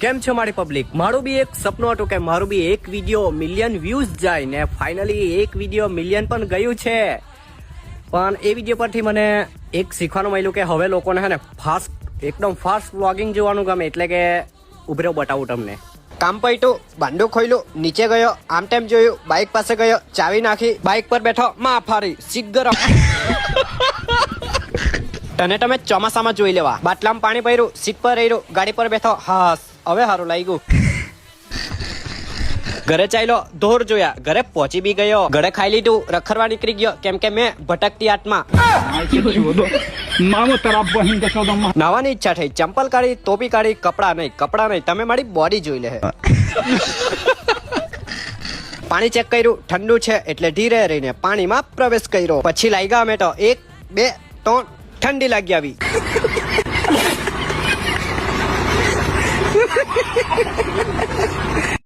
કેમ છો મારી પબ્લિક? મારું બી એક સપનું હતું કે મારું બી એક વિડીયો મિલિયન વ્યૂઝ જાય ને ફાઇનલી એક વિડીયો મિલિયન પણ ગયું છે. પણ એ વિડીયો પરથી મને એક શીખવાનું મળ્યું કે હવે લોકોને હે ને એકદમ ફાસ્ટ વ્લોગિંગ જોવાનું ગમે. એટલે કે ઉભરે બતાવું તમને. કામ પૈટું, બાંડું ખોઈલું, નીચે ગયો, આમ તેમ જોયું, બાઇક પાસે ગયો, ચાવી નાખી, બાઇક પર બેઠો, માં ફારી, સીટ ગરમ. તને તમે ચોમાસામાં જોઈ લેવા. બાટલામાં પાણી ભર્યું, સીટ પર રહ્યું, ગાડી પર બેઠો, હાસ હવે સારું લાગ્યું. ઘરે ચાલ્યો, ધોર જોયા, ઘરે પહોંચી બી ગયો, ઘરે ખાઈ લીધું, રખડવા નીકળી ગયો, કેમ કે મેં ભટકતી આત્મા. નાવાની ઈચ્છા થઈ, ચંપલ કાઢી, ટોપી કાઢી, કપડા નહીં, તમે મારી બોડી જોઈ લે. પાણી ચેક કર્યું, ઠંડુ છે એટલે ધીરે રહીને પાણીમાં પ્રવેશ કર્યો. પછી લાગ્યા અમે તો 1 2 3 ઠંડી લાગી આવી.